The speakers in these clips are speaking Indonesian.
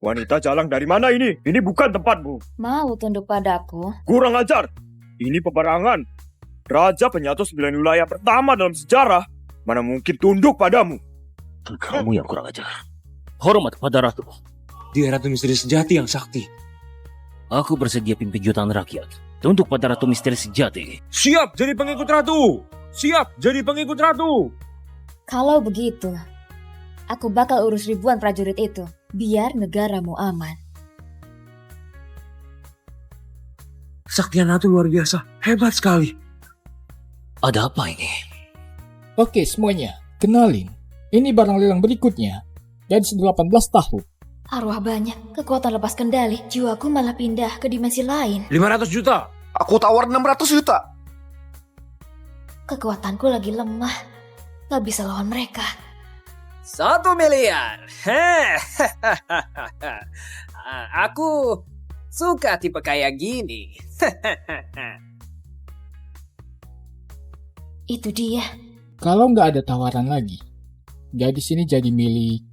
Wanita jalang dari mana ini? Ini bukan tempatmu. Mau tunduk padaku? Kurang ajar. Ini peperangan. Raja penyatu 9 wilayah pertama dalam sejarah. Mana mungkin tunduk padamu? Kamu yang kurang ajar. Hormat pada ratu. Dia Ratu Misteri Sejati yang sakti. Aku bersedia pimpin jutaan rakyat. Tunduk pada Ratu Misteri Sejati. Siap jadi pengikut Ratu. Siap jadi pengikut Ratu. Kalau begitu, aku bakal urus ribuan prajurit itu, biar negaramu aman. Kesaktian Ratu luar biasa. Hebat sekali. Ada apa ini? Oke semuanya, kenalin. Ini barang lelang berikutnya. Gadis 18 tahun. Arwah banyak, kekuatan lepas kendali, jiwaku malah pindah ke dimensi lain. 500 juta. Aku tawar 600 juta. Kekuatanku lagi lemah, gak bisa lawan mereka. 1 miliar. Aku suka tipe kayak gini. Itu dia. Kalau nggak ada tawaran lagi, gadis ini jadi milik.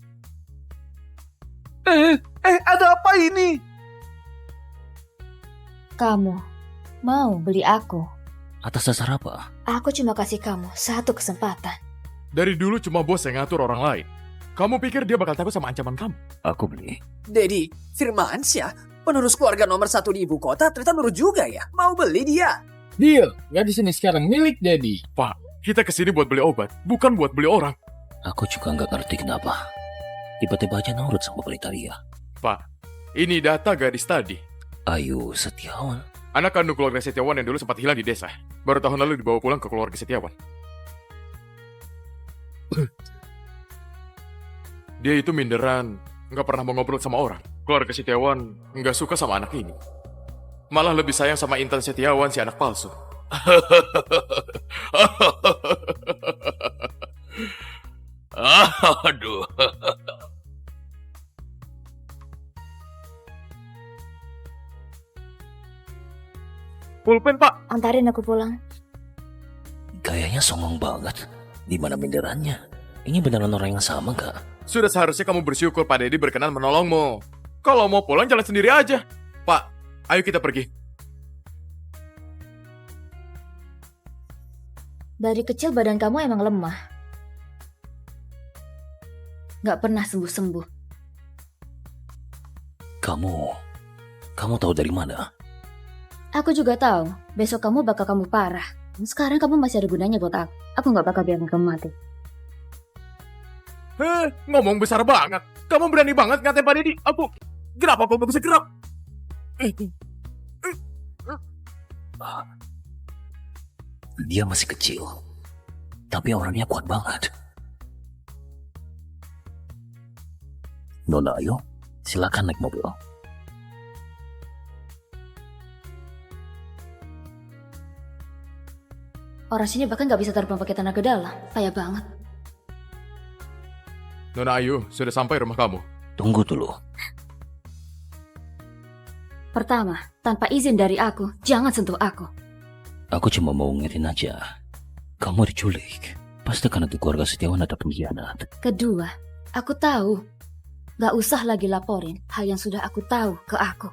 Ada apa ini? Kamu mau beli aku? Atas dasar apa? Aku cuma kasih kamu satu kesempatan. Dari dulu cuma bos yang ngatur orang lain. Kamu pikir dia bakal takut sama ancaman kamu? Aku beli. Dedi, Firmansyah, penerus keluarga nomor 1 di ibu kota ternyata nurut juga ya. Mau beli dia. Deal, gadis ini sekarang milik Daddy. Pak, kita kesini buat beli obat, bukan buat beli orang. Aku juga nggak ngerti kenapa. Tiba-tiba aja nurut sama pelita dia. Pak, ini data gadis tadi. Ayu Setiawan. Anak kandung keluarga Setiawan yang dulu sempat hilang di desa. Baru tahun lalu dibawa pulang ke keluarga Setiawan. Dia itu minderan, nggak pernah mau ngobrol sama orang. Keluarga Setiawan nggak suka sama anak ini. Malah lebih sayang sama Intan Setiawan, si anak palsu. Aduh. Pulpen, Pak. Antarin aku pulang. Kayaknya songong banget. Di mana minderannya? Ini beneran orang yang sama gak? Sudah seharusnya kamu bersyukur Pak Dedi berkenan menolongmu. Kalau mau pulang jalan sendiri aja. Pak, ayo kita pergi. Dari kecil badan kamu emang lemah. Gak pernah sembuh-sembuh. Kamu tahu dari mana? Aku juga tahu, besok kamu bakal parah. Sekarang kamu masih ada gunanya buat aku. Aku gak bakal biarin kamu mati. Ngomong besar banget. Kamu berani banget ngatain Pak Dedi. Kenapa aku gak bisa gerak? Dia masih kecil. Tapi orangnya kuat banget. Nona, ayo. Silakan naik mobil. Orang sini bahkan gak bisa terbang pakai tenaga dalam. Payah banget. Nona Ayu, sudah sampai rumah kamu. Tunggu dulu. Pertama, tanpa izin dari aku, jangan sentuh aku. Aku cuma mau ngingetin aja. Kamu diculik. Pasti karena di keluarga Setiawan ada pengkhianat. Kedua, aku tahu. Gak usah lagi laporin hal yang sudah aku tahu ke aku.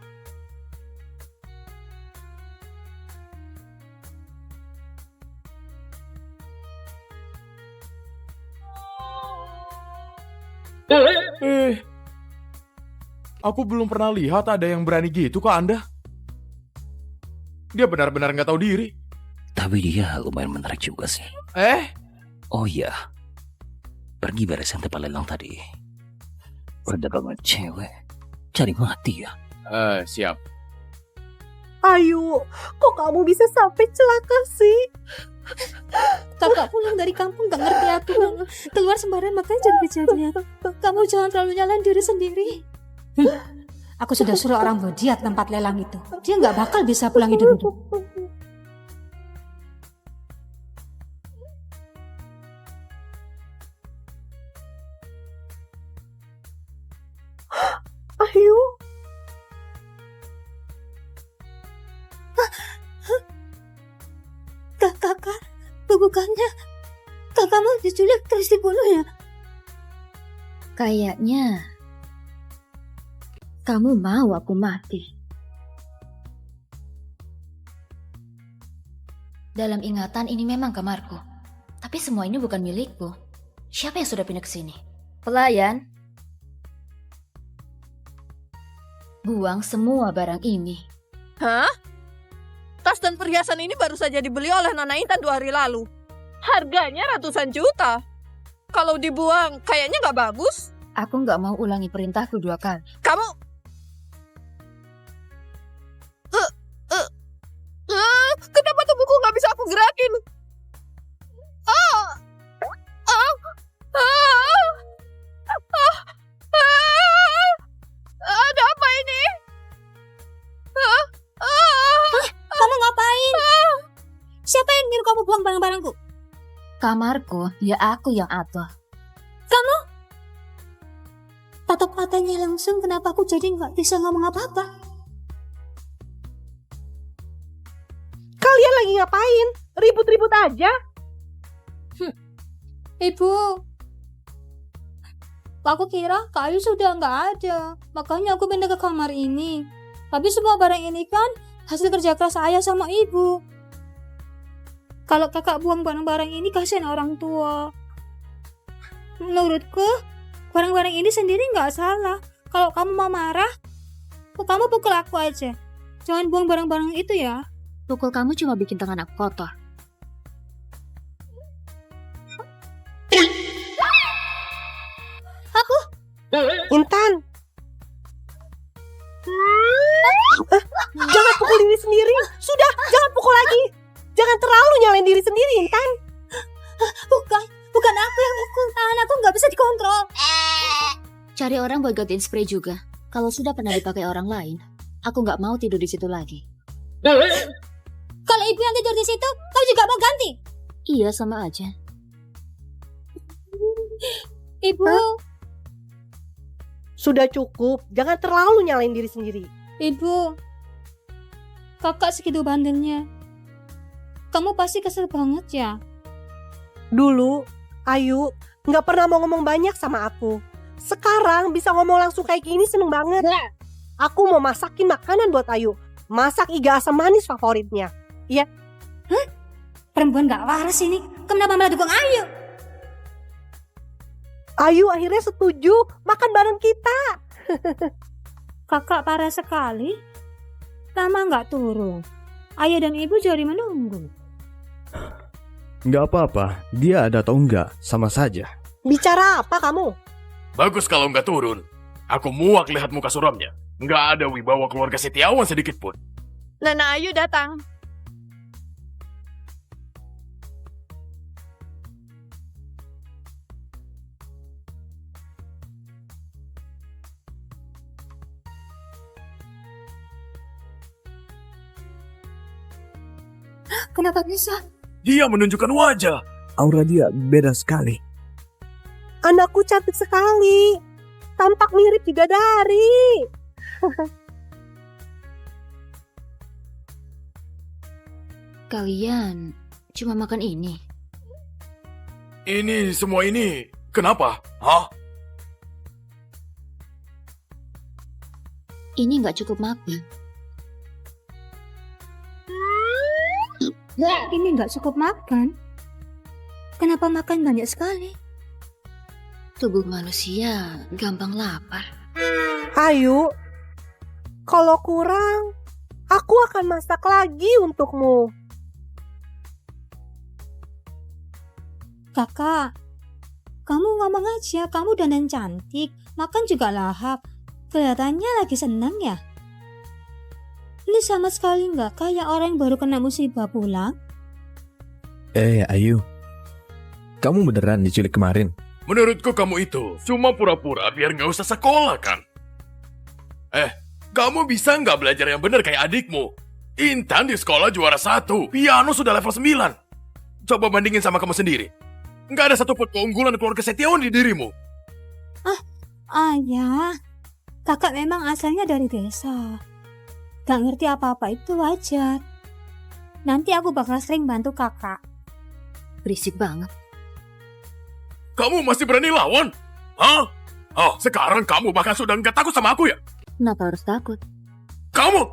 Aku belum pernah lihat ada yang berani gitu ke Anda. Dia benar-benar nggak tahu diri. Tapi dia lumayan menarik juga sih. Oh iya. Pergi beresin tempat lelang tadi. Perdagangan cewek. Cari mati ya. Siap. Ayu, kok kamu bisa sampai celaka sih? Kakak pulang dari kampung gak ngerti aturan. Keluar sembarangan makanya jadi kejadian. Kamu jangan terlalu nyalain diri sendiri. Aku sudah suruh orang buat dia tempat lelang itu. Dia gak bakal bisa pulang hidup-hidup. Ayu. Kakak, bukannya kakakmu diculik terus dibunuh ya? Kayaknya Kamu mau aku mati? Dalam ingatan ini memang kamarku. Tapi semua ini bukan milikku. Siapa yang sudah pindah ke sini? Pelayan. Buang semua barang ini. Hah? Tas dan perhiasan ini baru saja dibeli oleh Nona Intan 2 hari lalu. Harganya ratusan juta. Kalau dibuang, kayaknya nggak bagus. Aku nggak mau ulangi perintahku 2 kali. Kamu... Kenapa tubuhku nggak bisa aku gerakin? Ada apa ini? Kamu ngapain? Siapa yang nyuruh kamu buang barang-barangku? Kamarku, ya aku yang atur. Kamu? Tatap matanya langsung, kenapa aku jadi nggak bisa ngomong apa-apa? Kalian lagi ngapain? Ribut-ribut aja? Ibu, aku kira Kak Ayu sudah nggak ada, makanya aku pindah ke kamar ini. Tapi semua barang ini kan hasil kerja keras ayah sama ibu. Kalau kakak buang barang-barang ini kasihan orang tua. Menurutku, barang-barang ini sendiri nggak salah. Kalau kamu mau marah, kamu pukul aku aja. Jangan buang barang-barang itu ya. Pukul kamu cuma bikin tangan aku kotor. Intan. Jangan pukul diri sendiri. Sudah, jangan pukul lagi. Jangan terlalu nyalain diri sendiri, Intan. Bukan aku yang pukul, tangan aku nggak bisa dikontrol. Cari orang buat gantiin spray juga. Kalau sudah pernah dipakai orang lain, aku nggak mau tidur di situ lagi. Kalau ibu yang tidur di situ, kamu juga mau ganti? Iya, sama aja. Ibu, Sudah cukup, jangan terlalu nyalain diri sendiri. Ibu, kakak segitu bandelnya. Kamu pasti kesel banget ya? Dulu, Ayu nggak pernah mau ngomong banyak sama aku. Sekarang bisa ngomong langsung kayak gini seneng banget. Aku mau masakin makanan buat Ayu. Masak iga asam manis favoritnya. Iya. Perempuan gak waras ini, kenapa malah dukung Ayu? Ayu akhirnya setuju makan bareng kita. Kakak parah sekali. Lama gak turun. Ayah dan ibu jadi menunggu. Nggak apa-apa, dia ada atau enggak, sama saja. Bicara apa kamu? Bagus kalau nggak turun. Aku muak lihat muka suramnya. Nggak ada wibawa keluarga Setiawan sedikit pun. Nana Ayu datang. Kenapa bisa? Dia menunjukkan wajah. Aura dia beda sekali. Anakku cantik sekali. Tampak mirip bidadari. Kalian cuma makan ini. Ini semua ini, kenapa? Hah? Ini nggak cukup makan. Ini gak cukup makan. Kenapa makan banyak sekali? Tubuh manusia gampang lapar. Ayu, kalau kurang, aku akan masak lagi untukmu. Kakak, kamu ngomong aja, kamu dandan cantik, makan juga lahap. Kelihatannya lagi senang ya? Ini sama sekali nggak kayak orang yang baru kena musibah pulang. Ayu, kamu beneran diculik kemarin? Menurutku kamu itu cuma pura-pura biar nggak usah sekolah kan? Kamu bisa nggak belajar yang benar kayak adikmu? Intan di sekolah juara 1, piano sudah level 9. Coba bandingin sama kamu sendiri. Nggak ada satupun keunggulan keluarga Setiawan di dirimu. Ayah, kakak memang asalnya dari desa. Gak ngerti apa-apa itu wajar. Nanti aku bakal sering bantu kakak. Berisik banget. Kamu masih berani lawan? Hah? Oh, sekarang kamu bahkan sudah nggak takut sama aku ya? Kenapa harus takut? Kamu!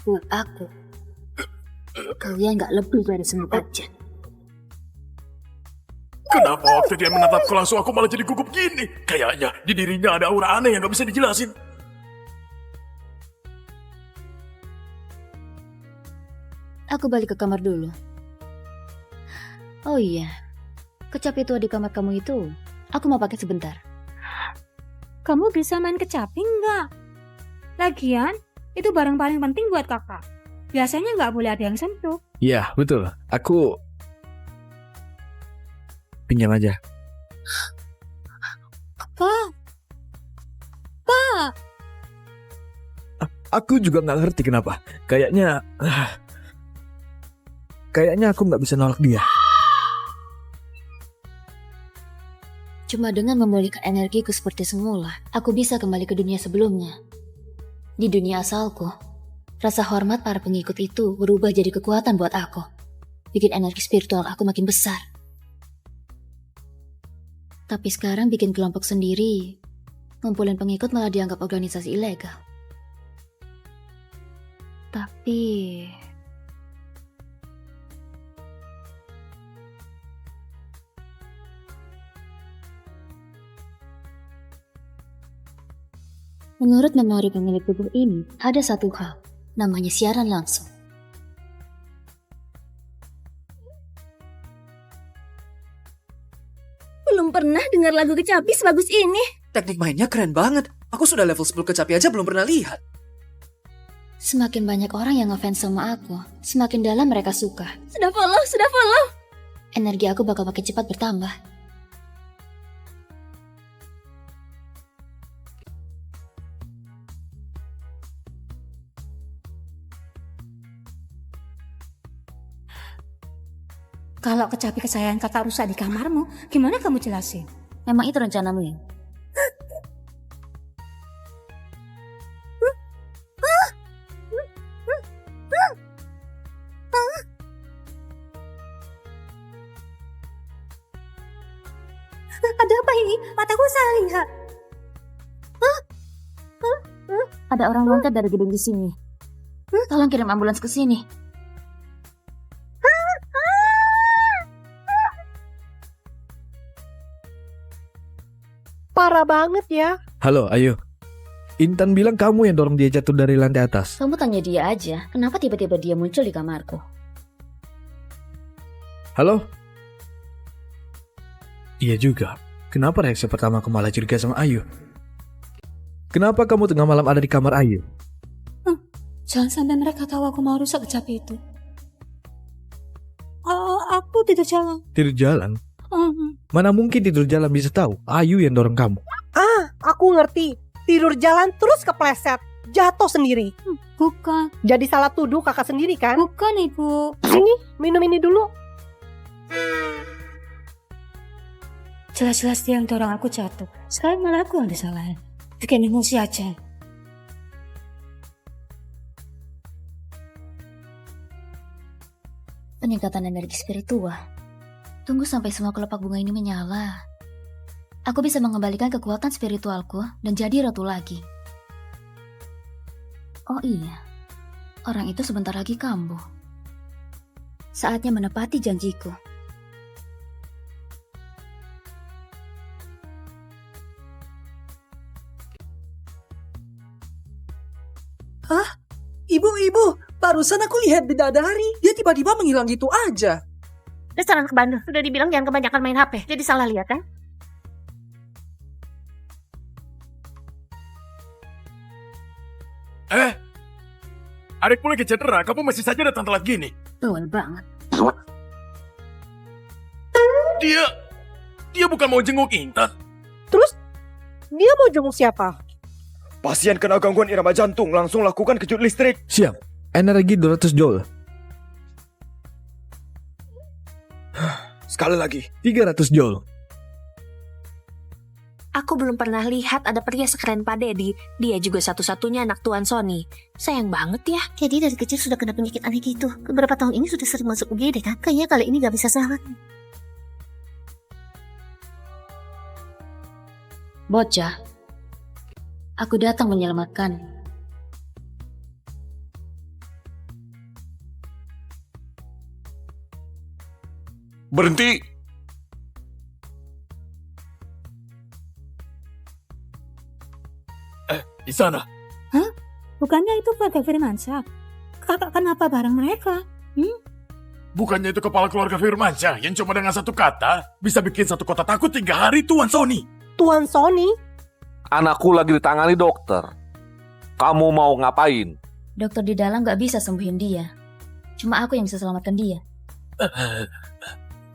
Buat aku, kalian nggak lebih dari semut aja. Kenapa waktu dia menatapku langsung aku malah jadi gugup gini? Kayaknya di dirinya ada aura aneh yang gak bisa dijelasin. Aku balik ke kamar dulu. Oh iya, kecapi tua di kamar kamu itu, aku mau pakai sebentar. Kamu bisa main kecapi nggak? Lagian, itu barang paling penting buat kakak. Biasanya nggak boleh ada yang sentuh. Iya, betul. Aku pinjam aja. Kak, Aku juga nggak ngerti kenapa. Kayaknya aku nggak bisa nolak dia. Cuma dengan memulihkan energiku seperti semula, aku bisa kembali ke dunia sebelumnya. Di dunia asalku, rasa hormat para pengikut itu berubah jadi kekuatan buat aku. Bikin energi spiritual aku makin besar. Tapi sekarang bikin kelompok sendiri, ngumpulin pengikut malah dianggap organisasi ilegal. Tapi menurut memori pemilik tubuh ini, ada satu hal, namanya siaran langsung. Belum pernah dengar lagu kecapi sebagus ini. Teknik mainnya keren banget. Aku sudah level 10 kecapi aja belum pernah lihat. Semakin banyak orang yang ngefans sama aku, semakin dalam mereka suka. Sudah follow. Energi aku bakal makin cepat bertambah. kalau kecapi kesayangan kakak rusak di kamarmu, gimana kamu jelasin? Memang itu rencanamu ya? Ada apa ini? Mataku salah lihat. Ada orang loncat dari gedung di sini. Tolong kirim ambulans ke sini. Parah banget ya. Halo, ayo. Intan bilang kamu yang dorong dia jatuh dari lantai atas. Kamu tanya dia aja, kenapa tiba-tiba dia muncul di kamarku? Halo? Iya juga. Kenapa reaksi pertama aku malah curiga sama Ayu? Kenapa kamu tengah malam ada di kamar Ayu? Jangan sampai mereka tahu aku mau rusak kecapi itu. Aku tidak jalan. Tidur jalan? Mana mungkin tidur jalan bisa tahu? Ayu yang dorong kamu. Aku ngerti. Tidur jalan terus kepleset. Jatuh sendiri. Bukan. Jadi salah tuduh kakak sendiri kan? Bukan, Ibu. Sini, minum ini dulu. Jelas-jelas dia yang dorong aku jatuh. Sekarang malah aku yang disalahin. Bikin emosi aja. Peningkatan energi spiritual. Tunggu sampai semua kelopak bunga ini menyala. Aku bisa mengembalikan kekuatan spiritualku dan jadi ratu lagi. Oh iya, orang itu sebentar lagi kambuh. Saatnya menepati janjiku. Ibu, barusan aku lihat bidadari. Dia tiba-tiba menghilang gitu aja. Dasar anak bandel. Sudah dibilang jangan kebanyakan main HP. Jadi salah lihat kan? Adikmu lagi cedera, kamu masih saja datang telat gini. Bawel banget. Dia bukan mau jenguk Intan. Terus, dia mau jenguk siapa? Pasien kena gangguan irama jantung, langsung lakukan kejut listrik. Siap. Energi 200 joule. Sekali lagi. 300 joule. Aku belum pernah lihat ada pria sekeren Pak Dedi. Dia juga satu-satunya anak Tuan Sony. Sayang banget ya. Jadi dari kecil sudah kena penyakit aneh gitu. Beberapa tahun ini sudah sering masuk UGD kan? Kayaknya kali ini gak bisa selamat. Bocah, Aku datang menyelamatkan. Berhenti. Di sana. Bukannya itu keluarga Firmansyah? Kakak kenapa bareng mereka? Bukannya itu kepala keluarga Firmansyah yang cuma dengan satu kata bisa bikin satu kota takut 3 hari, Tuan Sony. Tuan Sony? Anakku lagi ditangani dokter. Kamu mau ngapain? Dokter di dalam gak bisa sembuhin dia. Cuma aku yang bisa selamatkan dia.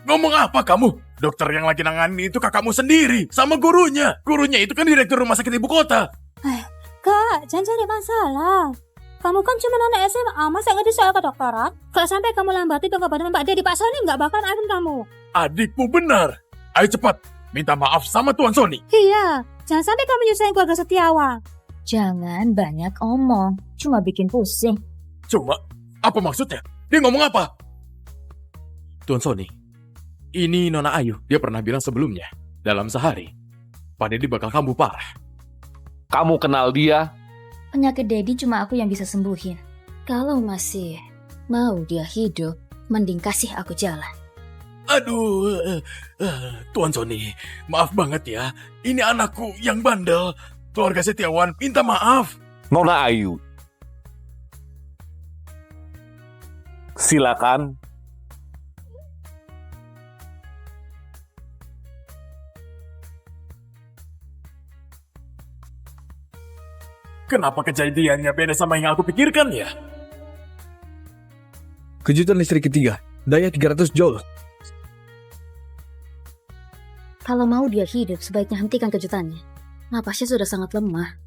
Ngomong apa kamu? Dokter yang lagi nangani itu kakakmu sendiri sama gurunya. Gurunya itu kan direktur rumah sakit ibu kota. Kak, jangan cari masalah. Kamu kan cuma anak SMA, masa ngerti soal kedokteran? Kalau sampai kamu lambati pengobatan Pak Dedi, Pak Sony nggak bakalan akan kamu. Adikmu benar. Ayo cepat, minta maaf sama Tuan Sony. Iya, jangan sampai kamu nyusahin keluarga Setiawan. Jangan banyak omong. Cuma bikin pusing. Cuma, apa maksudnya? Dia ngomong apa? Tuan Sony, ini Nona Ayu. Dia pernah bilang sebelumnya, dalam sehari, Pak Dedi bakal kambuh parah. Kamu kenal dia? Penyakit Dedi cuma aku yang bisa sembuhin. Kalau masih mau dia hidup, mending kasih aku jalan. Aduh, Tuan Sony, maaf banget ya. Ini anakku yang bandel. Keluarga Setiawan minta maaf. Nona Ayu. Silakan. Kenapa kejadiannya beda sama yang aku pikirkan ya? Kejutan listrik ketiga, daya 300 joule. Kalau mau dia hidup, sebaiknya hentikan kejutannya. Napasnya sudah sangat lemah.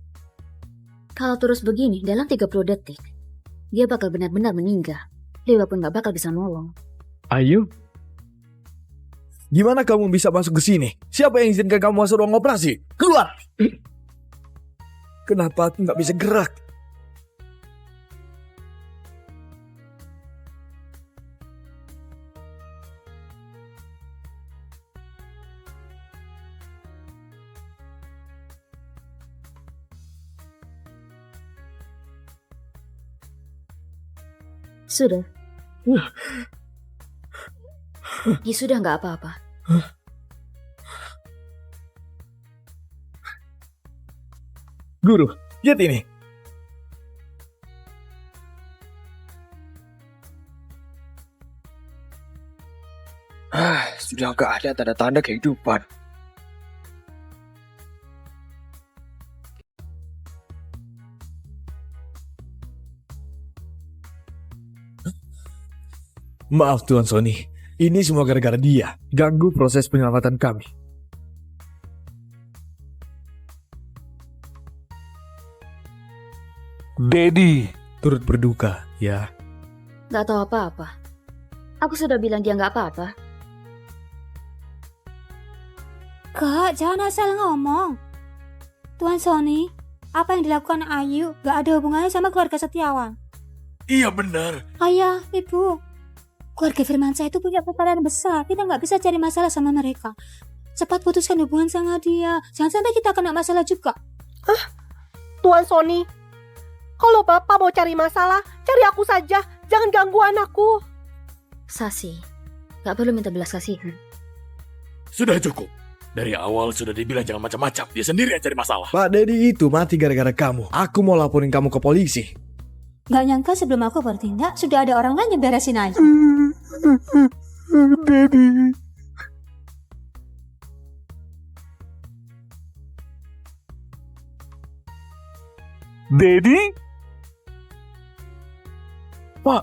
Kalau terus begini, dalam 30 detik, dia bakal benar-benar meninggal. Dewa pun gak bakal bisa nolong. Ayu? Gimana kamu bisa masuk ke sini? Siapa yang izinkan kamu masuk ruang operasi? Keluar! Kenapa aku gak bisa gerak? Sudah. Ya sudah gak apa-apa. Guru, lihat ini. Sudah gak ada tanda-tanda kehidupan. Maaf Tuan Sony, ini semua gara-gara dia. Ganggu proses penyelamatan kami. Dedi. Turut berduka, ya. Gak tahu apa-apa. Aku sudah bilang dia gak apa-apa. Kak, jangan asal ngomong. Tuan Sony, apa yang dilakukan Ayu gak ada hubungannya sama keluarga Setiawan. Iya benar. Ayah, ibu, keluarga Firmansyah itu punya kepala besar. Kita nggak bisa cari masalah sama mereka. Cepat putuskan hubungan sama dia. Jangan sampai kita kena masalah juga. Tuan Sony, kalau Bapak mau cari masalah, cari aku saja. Jangan ganggu anakku. Sasi, gak perlu minta belas kasihan. Sudah cukup. Dari awal sudah dibilang jangan macam-macam. Dia sendiri yang cari masalah. Pak Dedi itu mati gara-gara kamu. Aku mau laporin kamu ke polisi. Gak nyangka sebelum aku bertindak, sudah ada orang lain yang beresin aja. Dedi. Dedi? Pak,